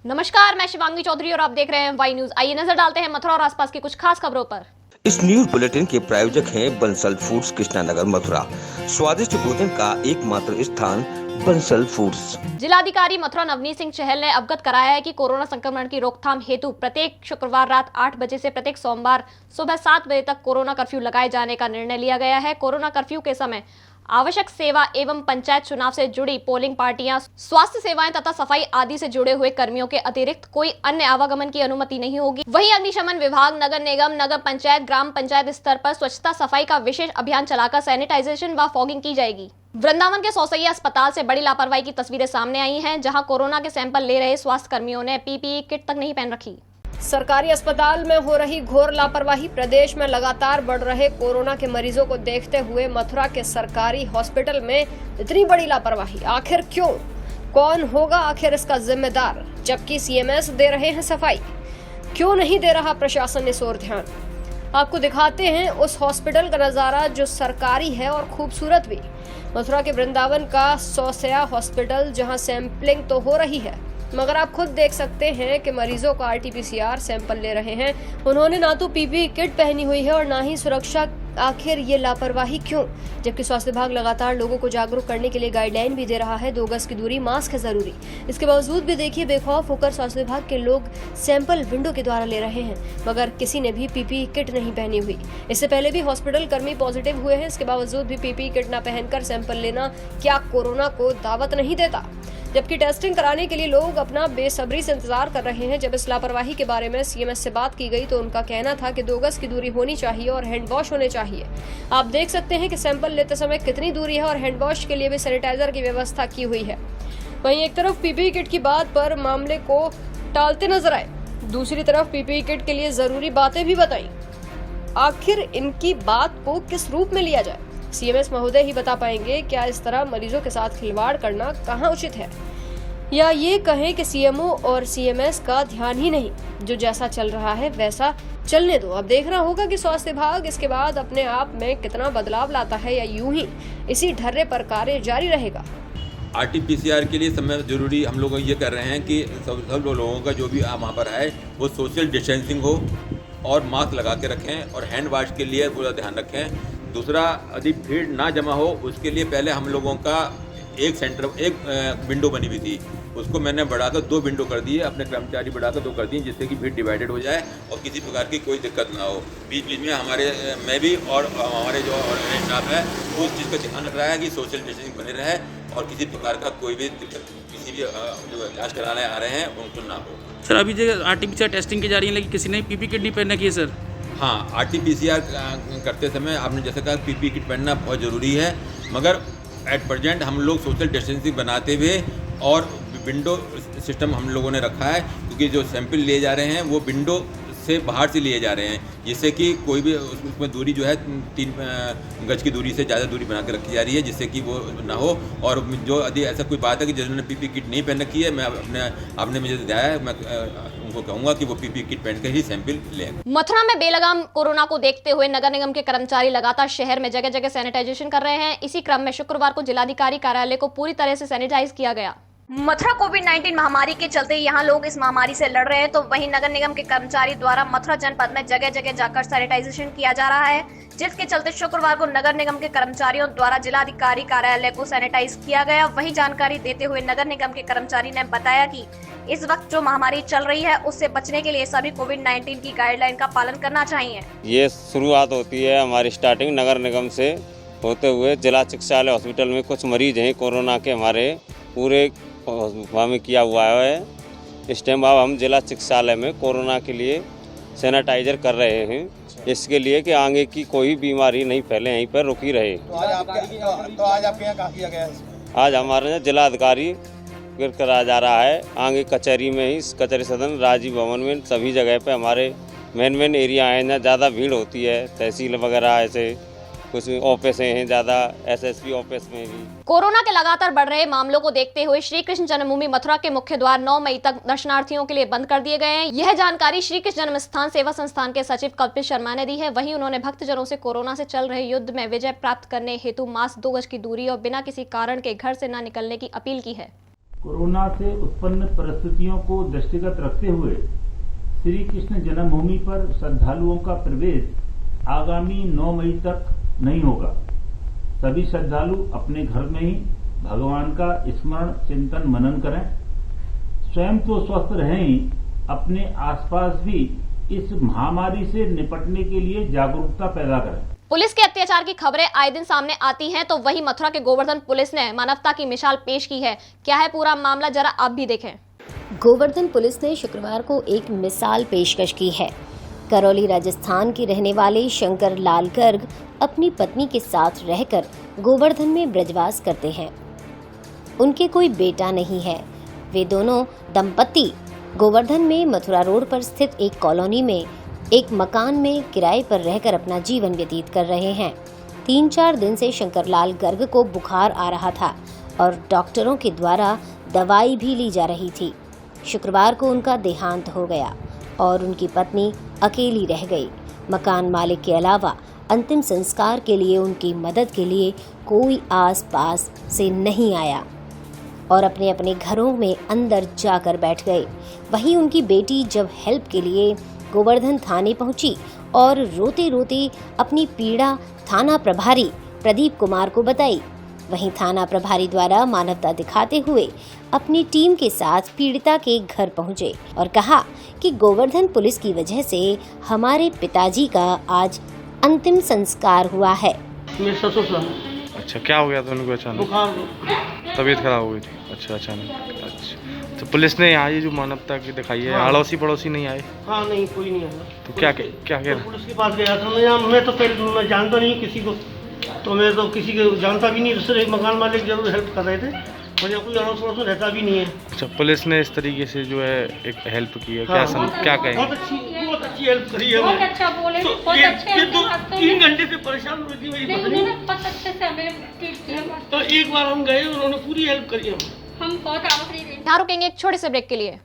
नमस्कार, मैं शिवांगी चौधरी और आप देख रहे हैं वाई न्यूज। आइए नजर डालते हैं मथुरा और आसपास की कुछ खास खबरों पर। इस न्यूज बुलेटिन के प्रायोजक हैं बंसल फूड्स कृष्णानगर मथुरा। स्वादिष्ट भोजन का एकमात्र स्थान बंसल फूड्स। जिलाधिकारी मथुरा नवनीत सिंह चहल ने अवगत कराया है कि कोरोना संक्रमण की रोकथाम हेतु प्रत्येक शुक्रवार रात 8 बजे से प्रत्येक सोमवार सुबह 7 बजे तक कोरोना कर्फ्यू लगाए जाने का निर्णय लिया गया है। कोरोना कर्फ्यू के समय आवश्यक सेवा एवं पंचायत चुनाव से जुड़ी पोलिंग पार्टियां, स्वास्थ्य सेवाएं तथा सफाई आदि से जुड़े हुए कर्मियों के अतिरिक्त कोई अन्य आवागमन की अनुमति नहीं होगी। वहीं अग्निशमन विभाग, नगर निगम, नगर पंचायत, ग्राम पंचायत स्तर पर स्वच्छता सफाई का विशेष अभियान चलाकर सैनिटाइजेशन व फॉगिंग की जाएगी। वृंदावन के सौसैया अस्पताल से बड़ी लापरवाही की तस्वीरें सामने आई हैं, जहां कोरोना के सैंपल ले रहे स्वास्थ्य कर्मियों ने पीपीई किट तक नहीं पहन रखी। सरकारी अस्पताल में हो रही घोर लापरवाही। प्रदेश में लगातार बढ़ रहे कोरोना के मरीजों को देखते हुए मथुरा के सरकारी हॉस्पिटल में इतनी बड़ी लापरवाही आखिर क्यों? कौन होगा आखिर इसका जिम्मेदार? जबकि सीएमएस दे रहे हैं सफाई, क्यों नहीं दे रहा प्रशासन इस ओर ध्यान? आपको दिखाते हैं उस हॉस्पिटल का नजारा जो सरकारी है और खूबसूरत भी। मथुरा के वृंदावन का सौसैया हॉस्पिटल, जहां सैंपलिंग तो हो रही है मगर आप खुद देख सकते हैं कि मरीजों का आरटीपीसीआर सैंपल ले रहे हैं। उन्होंने ना तो पीपीई किट पहनी हुई है और ना ही सुरक्षा। आखिर ये लापरवाही क्यों? जबकि स्वास्थ्य विभाग लगातार लोगों को जागरूक करने के लिए गाइडलाइन भी दे रहा है, 2 गज की दूरी, मास्क है जरूरी। इसके बावजूद भी देखिए बेखौफ होकर स्वास्थ्य विभाग के लोग सैंपल विंडो के द्वारा ले रहे हैं, मगर किसी ने भी पीपीई किट नहीं पहनी हुई। इससे पहले भी हॉस्पिटल कर्मी पॉजिटिव हुए हैं, इसके बावजूद भी पीपीई किट न पहनकर सैंपल लेना क्या कोरोना को दावत नहीं देता? जबकि टेस्टिंग कराने के लिए लोग अपना बेसब्री से इंतजार कर रहे हैं। जब इस लापरवाही के बारे में सीएमएस से बात की गई तो उनका कहना था कि 2 गज की दूरी होनी चाहिए और हैंड वॉश होने चाहिए। आप देख सकते हैं कि सैंपल लेते समय कितनी दूरी है और हैंड वॉश के लिए भी सैनिटाइजर की व्यवस्था की हुई है। वहीं एक तरफ पीपीई किट की बात पर मामले को टालते नजर आए, दूसरी तरफ पीपीई किट के लिए जरूरी बातें भी बताई। आखिर इनकी बात को किस रूप में लिया जाए? सीएमएस महोदय ही बता पाएंगे। क्या इस तरह मरीजों के साथ खिलवाड़ करना कहाँ उचित है, या ये कहें कि सीएमओ और सीएमएस का ध्यान ही नहीं, जो जैसा चल रहा है वैसा चलने दो। अब देखना होगा कि स्वास्थ्य विभाग इसके बाद अपने आप में कितना बदलाव लाता है या यूं ही इसी ढर्रे पर कार्य जारी रहेगा। आरटीपीसीआर के लिए समय जरूरी हम लोग ये कर रहे हैं कि सब लोगों का जो भी वहाँ पर है वो सोशल डिस्टेंसिंग हो और मास्क लगा के रखें और हैंड वॉश के लिए पूरा ध्यान रखें। दूसरा, यदि भीड़ ना जमा हो उसके लिए पहले हम लोगों का एक विंडो बनी हुई थी, उसको मैंने बढ़ाकर 2 विंडो कर दिए, अपने कर्मचारी बढ़ाकर 2 कर दिए, जिससे कि भीड़ डिवाइडेड हो जाए और किसी प्रकार की कोई दिक्कत ना हो। बीच बीच में मैं भी और हमारे जो स्टाफ है वो उस चीज़ का ध्यान रख रहा है कि सोशल डिस्टेंसिंग बने रहे और किसी प्रकार का कोई भी दिक्कत किसी भी जो जाँच कराने आ रहे हैं उनको ना हो। सर, अभी जो आरटीपीसीआर टेस्टिंग की जा रही है लेकिन किसी ने पीपी किट नहीं पहनना की है सर। हाँ, आरटीपीसीआर करते समय आपने जैसे कहा पीपी किट पहनना बहुत ज़रूरी है, मगर एट प्रेजेंट हम लोग सोशल डिस्टेंसिंग बनाते हुए और विंडो सिस्टम हम लोगों ने रखा है, क्योंकि जो सैंपल लिए जा रहे हैं वो विंडो से बाहर से लिए जा रहे हैं, जिससे कि कोई भी उसमें दूरी जो है 3 गज की दूरी से ज़्यादा दूरी बना के रखी जा रही है, जिससे कि वो ना हो। और जो यदि ऐसा कोई बात है कि जिन्होंने पीपी किट नहीं पहन रखी है, मैं आपने मुझे दिया है, मैं उनको कहूँगा कि वो पीपी किट पहन कर ही सैंपल लें। मथुरा में बेलगाम कोरोना को देखते हुए नगर निगम के कर्मचारी लगातार शहर में जगह जगह सैनिटाइजेशन कर रहे हैं। इसी क्रम में शुक्रवार को जिलाधिकारी कार्यालय को पूरी तरह से सैनिटाइज किया गया। मथुरा कोविड-19 महामारी के चलते यहाँ लोग इस महामारी से लड़ रहे हैं, तो वहीं नगर निगम के कर्मचारी द्वारा मथुरा जनपद में जगह जगह जाकर सैनिटाइजेशन किया जा रहा है, जिसके चलते शुक्रवार को नगर निगम के कर्मचारियों द्वारा जिलाधिकारी कार्यालय को सैनिटाइज किया गया। वही जानकारी देते हुए नगर निगम के कर्मचारी ने बताया कि इस वक्त जो महामारी चल रही है उससे बचने के लिए सभी कोविड-19 की गाइडलाइन का पालन करना चाहिए। ये शुरुआत होती है हमारी स्टार्टिंग नगर निगम से होते हुए जिला चिकित्सालय हॉस्पिटल में कुछ मरीज हैं कोरोना के, हमारे पूरे वहाँ में किया हुआ है। इस टाइम अब हम जिला चिकित्सालय में कोरोना के लिए सैनिटाइजर कर रहे हैं, इसके लिए कि आगे की कोई बीमारी नहीं फैले, यहीं पर रुकी रहे। तो आज आपके यहाँ कहाँ किया गया है? आज हमारे यहाँ जिला अधिकारी करा जा रहा है, आगे कचहरी में ही, कचहरी सदन, राजीव भवन में, सभी जगह पे हमारे मेन एरिया हैं जहाँ ज़्यादा भीड़ होती है, तहसील वगैरह ऐसे कुछ ऑफिस हैं ज़्यादा, एसएसपी ऑफिस में भी। कोरोना के लगातार बढ़ रहे मामलों को देखते हुए श्री कृष्ण जन्मभूमि मथुरा के मुख्य द्वार 9 मई तक दर्शनार्थियों के लिए बंद कर दिए गए हैं। यह जानकारी श्री कृष्ण जन्म स्थान सेवा संस्थान के सचिव कल्पित शर्मा ने दी है। वहीं उन्होंने भक्तजनों से कोरोना से चल रहे युद्ध में विजय प्राप्त करने हेतु मास्क, 2 गज की दूरी और बिना किसी कारण के घर से न निकलने की अपील की है। कोरोना से उत्पन्न परिस्थितियों को दृष्टिगत रखते हुए श्री कृष्ण जन्मभूमि पर श्रद्धालुओं का प्रवेश आगामी 9 मई तक नहीं होगा। सभी श्रद्धालु अपने घर में ही भगवान का स्मरण चिंतन मनन करें। स्वयं तो स्वस्थ रहें ही, अपने आसपास भी इस महामारी से निपटने के लिए जागरूकता पैदा करें। पुलिस के अत्याचार की खबरें आए दिन सामने आती हैं, तो वही मथुरा के गोवर्धन पुलिस ने मानवता की मिसाल पेश की है। क्या है पूरा मामला, जरा आप भी देखें। गोवर्धन पुलिस ने शुक्रवार को एक मिसाल पेशकश की है। करौली राजस्थान के रहने वाले शंकर लाल गर्ग अपनी पत्नी के साथ रहकर गोवर्धन में ब्रजवास करते हैं। उनके कोई बेटा नहीं है। वे दोनों दंपति गोवर्धन में मथुरा रोड पर स्थित एक कॉलोनी में एक मकान में किराए पर रहकर अपना जीवन व्यतीत कर रहे हैं। 3-4 दिन से शंकरलाल गर्ग को बुखार आ रहा था और डॉक्टरों के द्वारा दवाई भी ली जा रही थी। शुक्रवार को उनका देहांत हो गया और उनकी पत्नी अकेली रह गई। मकान मालिक के अलावा अंतिम संस्कार के लिए उनकी मदद के लिए कोई आस-पास से नहीं आया और अपने अपने घरों में अंदर जाकर बैठ गए। वहीं उनकी बेटी जब हेल्प के लिए गोवर्धन थाने पहुंची और रोते रोते अपनी पीड़ा थाना प्रभारी प्रदीप कुमार को बताई। वहीं थाना प्रभारी द्वारा मानवता दिखाते हुए अपनी टीम के साथ पीड़िता के घर पहुंचे और कहा कि गोवर्धन पुलिस की वजह से हमारे पिताजी का आज अंतिम संस्कार हुआ है। मेरे ससुर साहब। अच्छा, क्या हो गया था उनको अचानक? बुखार, तबीयत खराब हो गई थी। अच्छा, अचानक। अच्छा, तो पुलिस ने यहाँ ये जो मानवता की दिखाई है, अड़ोसी पड़ोसी नहीं आए? हाँ, नहीं, कोई नहीं आया। तो क्या कहना? पुलिस के पास गया था मैं तो पहले मैं जानता नहीं किसी को, तो मैं तो किसी को जानता भी नहीं। दूसरे मकान मालिक जरूर हेल्प कर रहे थे, मुझे कोई अड़ोस पड़ोस रहता भी नहीं है। अच्छा, पुलिस ने इस तरीके से जो है एक हेल्प की है। क्या कहेंगे? बहुत अच्छी हेल्प करी है। बहुत अच्छा बोले, बहुत अच्छे 3 घंटे से परेशान हुई थी मेरी पत्नी। बहुत अच्छे से हमें ट्रीट किया। तो एक बार हम गए, उन्होंने पूरी हेल्प करी हम बहुत आभारी हैं। यहाँ रुकेंगे एक छोटे से ब्रेक के लिए।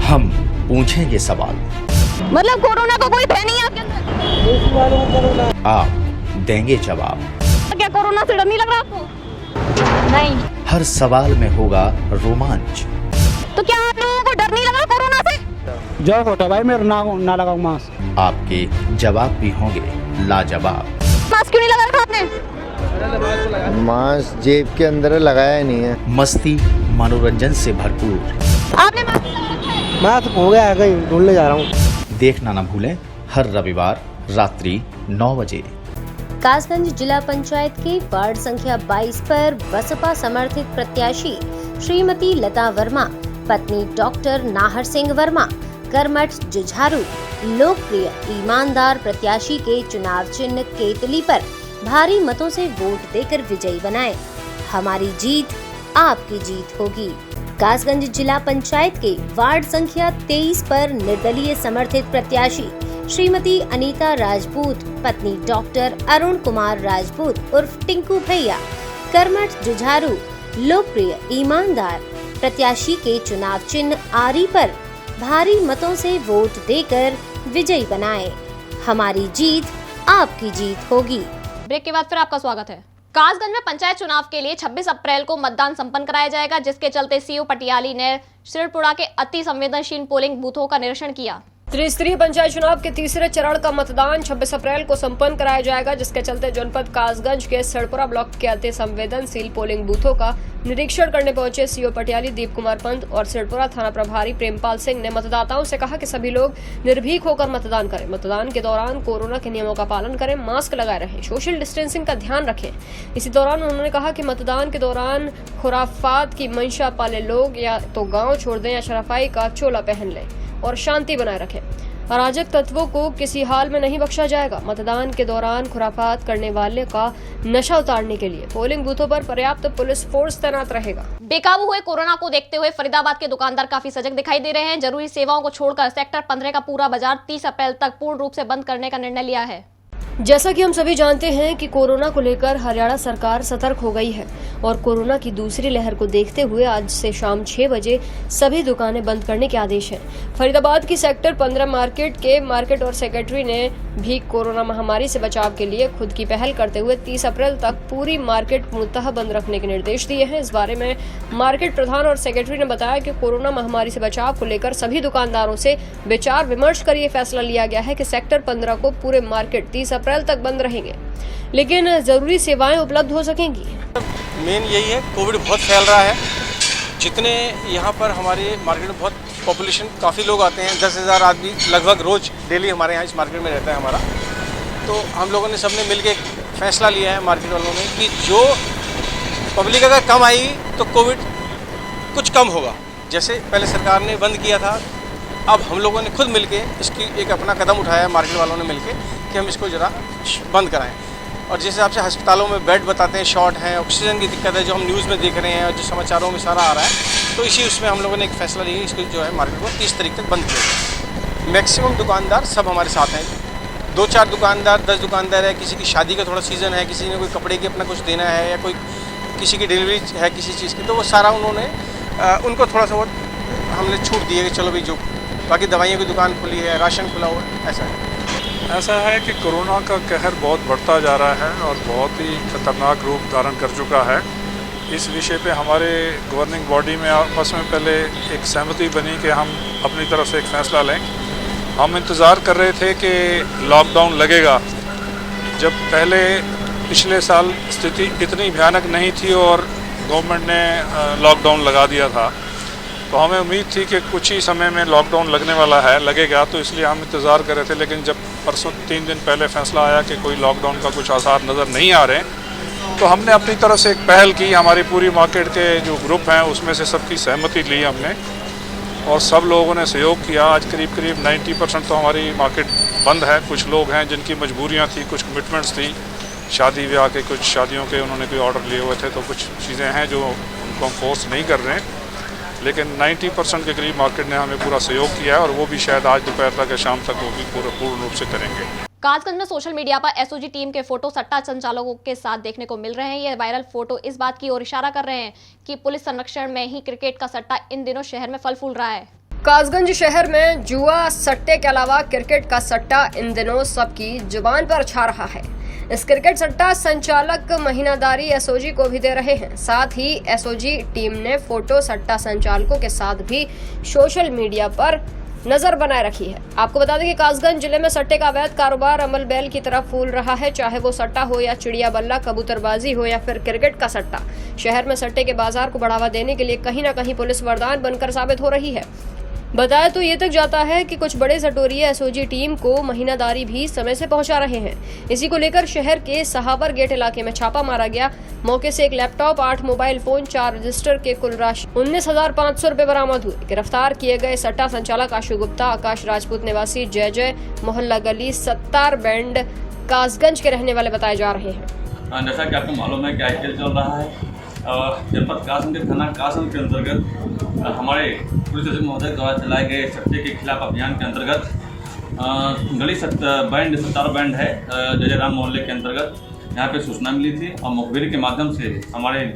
हम पूछेंगे सवाल। मतलब कोरोना का कोई भय नहीं है आपके अंदर? आप देंगे जवाब। क्या कोरोना से डर नहीं लग रहा आपको? नहीं। हर सवाल में होगा रोमांच। तो क्या आप लोगों को डर नहीं लग रहा कोरोना से? जो होता भाई मेरा ना लगा मास्क। आपके जवाब भी होंगे लाजवाब। मास्क क्यों नहीं लगा रखा आपने? मास्क जेब के अंदर लगाया नहीं है। मस्ती मनोरंजन से भरपूर। आपने मास्क लगा रखा है? मास्क हो गया है, कहीं ढूंढने जा रहा हूँ। देखना न भूलें हर रविवार रात्रि 9 बजे। कासगंज जिला पंचायत के वार्ड संख्या 22 पर बसपा समर्थित प्रत्याशी श्रीमती लता वर्मा, पत्नी डॉक्टर नाहर सिंह वर्मा, करमठ जुझारू लोकप्रिय ईमानदार प्रत्याशी के चुनाव चिन्ह केतली पर भारी मतों से वोट देकर विजयी बनाए। हमारी जीत आपकी जीत होगी। कासगंज जिला पंचायत के वार्ड संख्या 23 पर निर्दलीय समर्थित प्रत्याशी श्रीमती अनीता राजपूत, पत्नी डॉक्टर अरुण कुमार राजपूत उर्फ टिंकू भैया, करमठ जुझारू लोकप्रिय ईमानदार प्रत्याशी के चुनाव चिन्ह आरी पर भारी मतों से वोट देकर विजयी बनाए। हमारी जीत आपकी जीत होगी। ब्रेक के बाद फिर आपका स्वागत है। कासगंज में पंचायत चुनाव के लिए 26 अप्रैल को मतदान संपन्न कराया जाएगा, जिसके चलते सीओ पटियाली ने सिरपुरा के अति संवेदनशील पोलिंग बूथों का निरीक्षण किया। त्रिस्तरीय पंचायत चुनाव के तीसरे चरण का मतदान 26 अप्रैल को संपन्न कराया जाएगा, जिसके चलते जनपद कासगंज के सिरपुरा ब्लॉक के अति संवेदनशील पोलिंग बूथों का निरीक्षण करने पहुंचे सीओ पटियाली, दीप कुमार पंत और सिरपुरा थाना प्रभारी प्रेमपाल सिंह ने मतदाताओं से कहा कि सभी लोग निर्भीक होकर मतदान करें। मतदान के दौरान कोरोना के नियमों का पालन करें, मास्क लगाए रहें, सोशल डिस्टेंसिंग का ध्यान रखें। इसी दौरान उन्होंने कहा कि मतदान के दौरान खुराफात की मंशा पाले लोग या तो गाँव छोड़ दें या शराफाई का चोला पहन लें और शांति बनाए रखें। अराजक तत्वों को किसी हाल में नहीं बख्शा जाएगा। मतदान के दौरान खुराफात करने वाले का नशा उतारने के लिए पोलिंग बूथों पर पर्याप्त पुलिस फोर्स तैनात रहेगा। बेकाबू हुए कोरोना को देखते हुए फरीदाबाद के दुकानदार काफी सजग दिखाई दे रहे हैं। जरूरी सेवाओं को छोड़कर सेक्टर 15 का पूरा बाजार 30 अप्रैल तक पूर्ण रूप से बंद करने का निर्णय लिया है। जैसा कि हम सभी जानते हैं कि कोरोना को लेकर हरियाणा सरकार सतर्क हो गई है और कोरोना की दूसरी लहर को देखते हुए आज से शाम 6 बजे सभी दुकानें बंद करने के आदेश हैं। फरीदाबाद की सेक्टर 15 मार्केट के मार्केट और सेक्रेटरी ने भी कोरोना महामारी से बचाव के लिए खुद की पहल करते हुए 30 अप्रैल तक पूरी मार्केट पूर्णतः बंद रखने के निर्देश दिए हैं। इस बारे में मार्केट प्रधान और सेक्रेटरी ने बताया कि कोरोना महामारी से बचाव को लेकर सभी दुकानदारों से विचार विमर्श कर ये फैसला लिया गया है कि सेक्टर 15 को पूरे मार्केट 30 अप्रैल तक बंद रहेंगे, लेकिन जरूरी सेवाएं उपलब्ध हो सकेंगी। मेन यही है, कोविड बहुत फैल रहा है। जितने यहाँ पर हमारे मार्केट में बहुत पॉपुलेशन, काफ़ी लोग आते हैं, 10,000 आदमी लगभग रोज़ डेली हमारे यहाँ इस मार्केट में रहता है हमारा। तो हम लोगों ने सबने मिलकर एक फैसला लिया है मार्केट वालों ने कि जो पब्लिक अगर कम आएगी तो कोविड कुछ कम होगा। जैसे पहले सरकार ने बंद किया था, अब हम लोगों ने खुद मिलकर इसकी एक अपना कदम उठाया, मार्केट वालों ने मिलकर कि हम इसको ज़रा बंद कराएँ। और जैसे आपसे अस्पतालों में बेड बताते हैं शॉर्ट हैं, ऑक्सीजन की दिक्कत है, जो हम न्यूज़ में देख रहे हैं और जो समाचारों में सारा आ रहा है, तो इसी उसमें हम लोगों ने एक फैसला लिया, इसको जो है मार्केट को 30 तारीख तक बंद किया। मैक्सिमम दुकानदार सब हमारे साथ हैं, 2-4 दुकानदार, 10 दुकानदार है, किसी की शादी का थोड़ा सीज़न है, किसी ने कोई कपड़े की अपना कुछ देना है, या कोई किसी की डिलीवरी है किसी चीज़ की, तो वो सारा उन्होंने उनको थोड़ा सा बहुत हमने छूट दी है कि चलो भाई, जो बाकी दवाइयों की दुकान खुली है, राशन खुला हुआ है, ऐसा है। ऐसा है कि कोरोना का कहर बहुत बढ़ता जा रहा है और बहुत ही खतरनाक रूप धारण कर चुका है। इस विषय पे हमारे गवर्निंग बॉडी में आपस में पहले एक सहमति बनी कि हम अपनी तरफ से एक फ़ैसला लें। हम इंतज़ार कर रहे थे कि लॉकडाउन लगेगा। जब पहले पिछले साल स्थिति इतनी भयानक नहीं थी और गवर्नमेंट ने लॉकडाउन लगा दिया था, तो हमें उम्मीद थी कि कुछ ही समय में लॉकडाउन लगने वाला है, लगेगा, तो इसलिए हम इंतज़ार कर रहे थे। लेकिन जब परसों 3 दिन पहले फैसला आया कि कोई लॉकडाउन का कुछ आसार नज़र नहीं आ रहे, तो हमने अपनी तरफ से एक पहल की। हमारी पूरी मार्केट के जो ग्रुप हैं उसमें से सबकी सहमति ली हमने और सब लोगों ने सहयोग किया। आज करीब 90% तो हमारी मार्केट बंद है। कुछ लोग हैं जिनकी मजबूरियाँ थी, कुछ कमिटमेंट्स थी, शादी ब्याह के, कुछ शादियों के उन्होंने कोई ऑर्डर लिए हुए थे, तो कुछ चीज़ें हैं जो उनको हम फोर्स नहीं कर रहे हैं। लेकिन 90% के करीब मार्केट ने हमें पूरा सहयोग किया है और वो भी शायद आज दोपहर तक या शाम तक वो भी पूर्ण रूप से करेंगे। कासगंज में सोशल मीडिया पर एसओजी टीम के फोटो सट्टा संचालकों के साथ देखने को मिल रहे हैं। ये वायरल फोटो इस बात की ओर इशारा कर रहे हैं कि पुलिस संरक्षण में ही क्रिकेट का सट्टा इन दिनों शहर में फल फूल रहा है। कासगंज शहर में जुआ सट्टे के अलावा क्रिकेट का सट्टा इन दिनों सबकी जुबान पर छा रहा है। इस क्रिकेट सट्टा संचालक महीनादारी एसओजी को भी दे रहे हैं। साथ ही एसओजी टीम ने फोटो सट्टा संचालकों के साथ भी सोशल मीडिया पर नजर बनाए रखी है। आपको बता दें कि कासगंज जिले में सट्टे का अवैध कारोबार अमल बैल की तरफ फूल रहा है। चाहे वो सट्टा हो या चिड़िया बल्ला, कबूतरबाजी हो या फिर क्रिकेट का सट्टा, शहर में सट्टे के बाजार को बढ़ावा देने के लिए कहीं न कहीं पुलिस वरदान बनकर साबित हो रही है। बताया तो ये तक जाता है कि कुछ बड़े सटोरिये एसओजी टीम को महीनादारी भी समय से पहुंचा रहे हैं। इसी को लेकर शहर के सहावर गेट इलाके में छापा मारा गया। मौके से एक लैपटॉप, 8 मोबाइल फोन, 4 रजिस्टर के कुल राशि 19,500 रुपए बरामद हुए। गिरफ्तार किए गए सट्टा संचालक आशु गुप्ता, आकाश राजपूत निवासी जय जय, मोहल्ला गली, सत्तार बैंड, कासगंज के रहने वाले बताए जा रहे हैं। जैसा कि आपको मालूम है कि आईपीएल चल रहा है। जनपद कासगंज के थाना कासगंज के अंतर्गत हमारे पुलिस अधीक्षक महोदय द्वारा चलाए गए सट्टे के खिलाफ अभियान के अंतर्गत गली सत्तार बैंड है जयराम मोहल्ले के अंतर्गत यहाँ पे सूचना मिली थी और मुखबिर के माध्यम से हमारे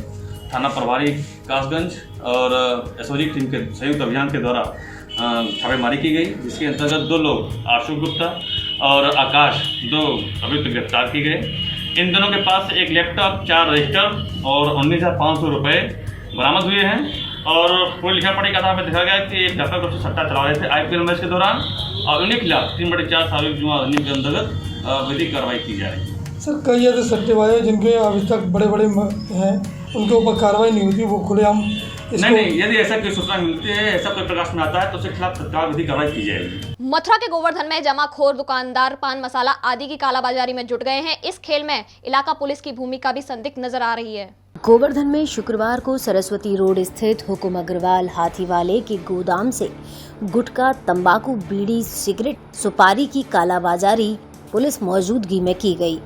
थाना प्रभारी कासगंज और एसओजी टीम के संयुक्त अभियान के द्वारा छापेमारी की गई, जिसके अंतर्गत 2 लोग आशु गुप्ता और आकाश 2 अभियुक्त गिरफ्तार किए गए। इन दोनों के पास एक लैपटॉप, 4 रजिस्टर और 19,500 रुपये बरामद हुए हैं। और पूरी लिखा पढ़ी कथा में देखा गया कि एक व्यापक रूप से सट्टा चला रहे थे आईपीएल मैच के दौरान और उनके खिलाफ 3/4 सार्वजनिक जुआ अधिनियम के अंतर्गत विधिक कार्रवाई की जा रही है। सर, कई ऐसे सट्टेबाज जिनके अभी तक बड़े हैं, उनके ऊपर कार्रवाई नहीं होती, वो खुलेआम नहीं, यदि ऐसा कोई सूचना मिलती है, ऐसा कोई प्रकाश में आता है तो उसके खिलाफ तत्काल विधिक कार्रवाई की जाएगी। मथुरा के गोवर्धन में जमाखोर दुकानदार पान मसाला आदि की कालाबाजारी में जुट गए हैं। इस खेल में इलाका पुलिस की भूमिका भी संदिग्ध नजर आ रही है। गोवर्धन में शुक्रवार को सरस्वती रोड स्थित हुकुम अग्रवाल हाथीवाले के गोदाम से गुटखा, तंबाकू, बीड़ी, सिगरेट, सुपारी की कालाबाजारी पुलिस मौजूदगी में की गई।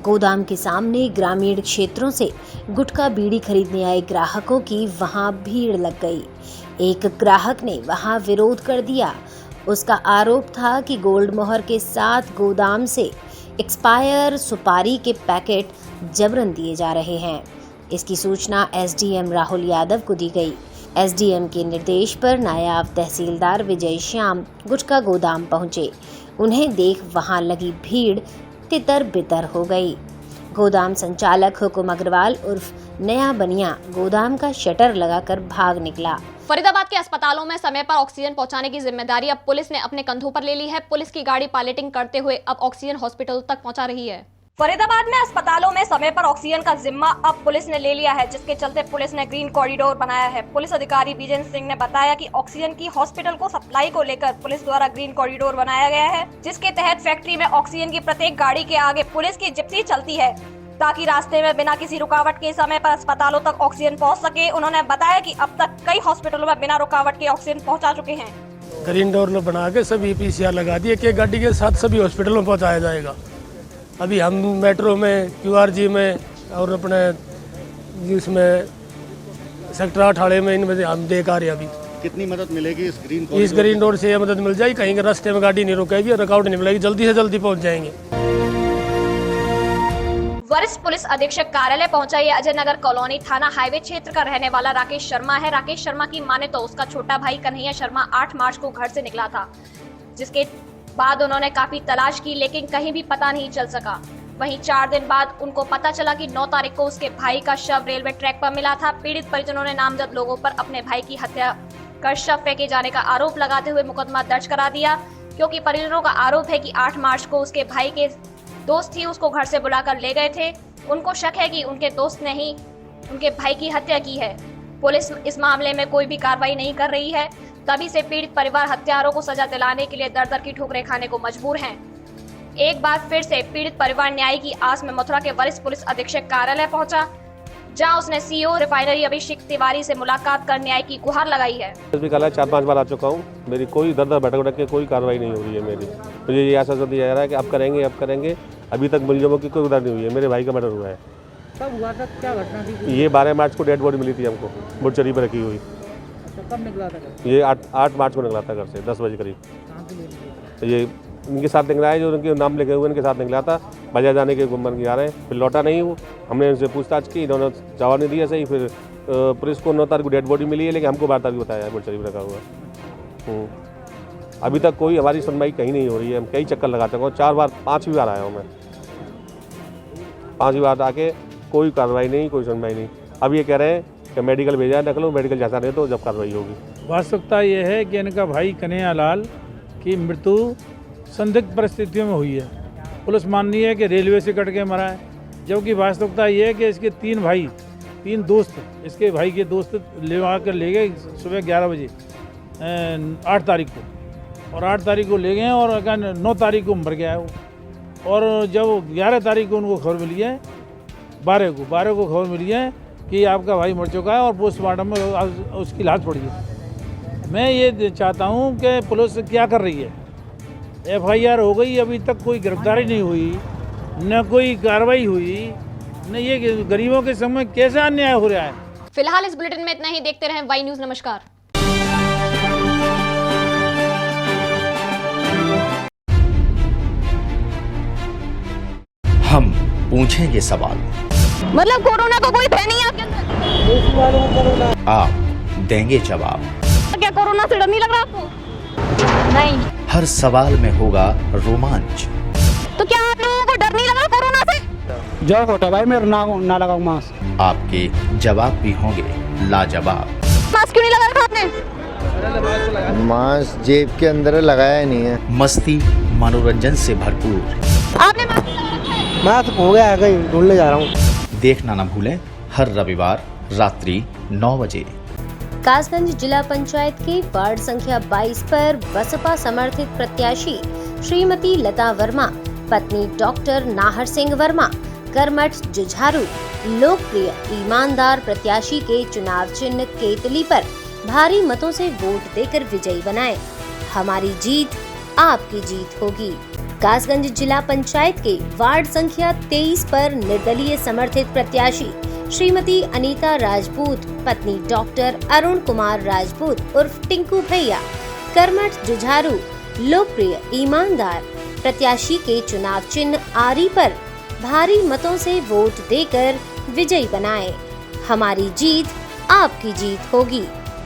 गोदाम के सामने ग्रामीण क्षेत्रों से गुटखा, बीड़ी खरीदने आए ग्राहकों की वहां भीड़ लग गई। एक ग्राहक ने वहां विरोध कर दिया। उसका आरोप था कि गोल्ड मोहर के साथ गोदाम से एक्सपायर सुपारी के पैकेट जबरन दिए जा रहे हैं। इसकी सूचना एसडीएम राहुल यादव को दी गई। एसडीएम के निर्देश पर नायब तहसीलदार विजय श्याम गुटखा गोदाम पहुंचे। उन्हें देख वहां लगी भीड़ तितर बितर हो गई। गोदाम संचालक हुकुम अग्रवाल उर्फ नया बनिया गोदाम का शटर लगाकर भाग निकला। फरीदाबाद के अस्पतालों में समय पर ऑक्सीजन पहुंचाने की जिम्मेदारी अब पुलिस ने अपने कंधों पर ले ली है। पुलिस की गाड़ी पायलटिंग करते हुए अब ऑक्सीजन हॉस्पिटल तक पहुंचा रही है। फरीदाबाद में अस्पतालों में समय पर ऑक्सीजन का जिम्मा अब पुलिस ने ले लिया है, जिसके चलते पुलिस ने ग्रीन कॉरिडोर बनाया है। पुलिस अधिकारी विजय सिंह ने बताया कि ऑक्सीजन की हॉस्पिटल को सप्लाई को लेकर पुलिस द्वारा ग्रीन कॉरिडोर बनाया गया है, जिसके तहत फैक्ट्री में ऑक्सीजन की प्रत्येक गाड़ी के आगे पुलिस की जिप्सी चलती है, ताकि रास्ते में बिना किसी रुकावट के समय पर अस्पतालों तक ऑक्सीजन पहुंच सके। उन्होंने बताया कि अब तक कई हॉस्पिटलों में बिना रुकावट के ऑक्सीजन पहुंचा चुके हैं। ग्रीन डोर बना के सभी PCR लगा दिए कि गाड़ी के साथ सभी हॉस्पिटलों में पहुंचाया जाएगा। अभी हम मेट्रो में, QRG में और अपने इसमें सेक्टर 18 में इनमें हम देख आ रहे हैं। अभी कितनी मदद मिलेगी इस ग्रीन डोर से? ये मदद मिल जाएगी, कहीं के रास्ते में गाड़ी नहीं रुकेगी, रुकावट नहीं मिलेगी, जल्दी से जल्दी पहुंच जाएंगे। वरिष्ठ पुलिस अधीक्षक कार्यालय पहुंचा ये अजय नगर कॉलोनी थाना हाईवे क्षेत्र का रहने वाला राकेश शर्मा है। राकेश शर्मा की माने तो उसका छोटा भाई कन्हैया शर्मा 8 मार्च को घर से निकला था, जिसके बाद उन्होंने काफी तलाश की लेकिन कहीं भी पता नहीं चल सका। वहीं 4 दिन बाद उनको पता चला कि 9 तारीख को उसके भाई का शव रेलवे ट्रैक पर मिला था। पीड़ित परिजनों ने नामजद लोगों पर अपने भाई की हत्या कर शव फेंके जाने का आरोप लगाते हुए मुकदमा दर्ज करा दिया, क्योंकि परिजनों का आरोप है कि 8 मार्च को उसके भाई के दोस्त ही उसको घर से बुलाकर ले गए थे। उनको शक है कि उनके दोस्त ने ही उनके भाई की हत्या की है। पुलिस इस मामले में कोई भी कार्रवाई नहीं कर रही है, तभी से पीड़ित परिवार हत्यारों को सजा दिलाने के लिए दर-दर की ठोकरें खाने को मजबूर हैं। एक बार फिर से पीड़ित परिवार न्याय की आस में मथुरा के वरिष्ठ पुलिस अधीक्षक कार्यालय पहुंचा, जहां उसने CEO रिफाइनरी अभिषेक तिवारी से मुलाकात कर न्याय की गुहार लगाई है। 4-5 बार आ चुका हूँ, मेरी कोई दर भटक के कोई कार्रवाई नहीं हो रही है। मुझे ये आश्वासन दिया जा रहा है कि अब करेंगे। अभी तक मुलजमों की कोई उधार नहीं हुई है। मेरे भाई का मर्डर हुआ है। कब हुआ था, क्या घटना थी? ये 12 मार्च को डेड बॉडी मिली थी हमको, मोर्चरी पर रखी हुई। अच्छा, कब निकला था? ये 8 मार्च को निकला था घर से 10 बजे करीब। कहाँ से निकला? ये इनके साथ निकला है, जो उनके नाम लिखे हुए इनके साथ निकला था। बजा जाने के गुमन की आ रहे हैं, फिर लौटा नहीं हूँ। हमने इनसे पूछताछ की, इन्होंने जवाब नहीं दिया सही। फिर पुलिस को 9 तारीख को डेड बॉडी मिली है, लेकिन हमको 12 तारीख बताया है मोर्चरी में रखा हुआ। अभी तक कोई हमारी सुनवाई कहीं नहीं हो रही है। हम कई चक्कर लगा चुका हूँ, 4 बार 5वीं बार आया हूँ मैं। 5वीं बार आके कोई कार्रवाई नहीं, कोई सुनवाई नहीं। अब ये कह रहे हैं कि मेडिकल भेजा है, नकलो मेडिकल जैसा नहीं तो जब कार्रवाई होगी। वास्तविकता ये है कि इनका भाई कन्हैया लाल की मृत्यु संदिग्ध परिस्थितियों में हुई है। पुलिस मान रही है कि रेलवे से कट के मरा है, जबकि वास्तविकता ये है कि इसके 3 दोस्त, इसके भाई के दोस्त ले गए सुबह 11 बजे 8 तारीख को, और 8 तारीख को ले गए और 9 तारीख को मर गया है वो। और जब 11 तारीख को उनको खबर मिली है, 12 को खबर मिली है कि आपका भाई मर चुका है और पोस्टमार्टम में उसकी लाश पड़ी है। मैं ये चाहता हूँ कि पुलिस क्या कर रही है। FIR हो गई, अभी तक कोई गिरफ्तारी नहीं हुई, न कोई कार्रवाई हुई, न ये गरीबों के समय कैसा अन्याय हो रहा है। फिलहाल इस बुलेटिन में इतना ही। देखते रहें वाई न्यूज़। नमस्कार। हम पूछेंगे सवाल, मतलब कोरोना को कोई भय नहीं है आपके अंदर? आप देंगे जवाब। क्या कोरोना से डर नहीं लग रहा आपको? नहीं। हर सवाल में होगा रोमांच। तो क्या आप लोगों को डर नहीं लग रहा कोरोना से? जो होता भाई मैं ना लगाऊं मास्क। आपके जवाब भी होंगे लाजवाब। मास्क क्यों नहीं लगा रखा आपने? मास्क जेब के अंदर लगाया नहीं है। मस्ती मनोरंजन से भरपूर। आपने मास्क हो गया है, कहीं ढूंढने जा रहा हूँ। देखना न भूलें हर रविवार रात्रि 9 बजे। कासगंज जिला पंचायत के वार्ड संख्या 22 पर बसपा समर्थित प्रत्याशी श्रीमती लता वर्मा, पत्नी डॉक्टर नाहर सिंह वर्मा, कर्मठ जुझारू, लोकप्रिय ईमानदार प्रत्याशी के चुनाव चिन्ह केतली पर भारी मतों से वोट देकर विजयी बनाए। हमारी जीत आपकी जीत होगी। कासगंज जिला पंचायत के वार्ड संख्या 23 पर निर्दलीय समर्थित प्रत्याशी श्रीमती अनीता राजपूत, पत्नी डॉक्टर अरुण कुमार राजपूत उर्फ टिंकू भैया, कर्मठ जुझारू, लोकप्रिय ईमानदार प्रत्याशी के चुनाव चिन्ह आरी पर भारी मतों से वोट देकर विजयी बनाए। हमारी जीत आपकी जीत होगी।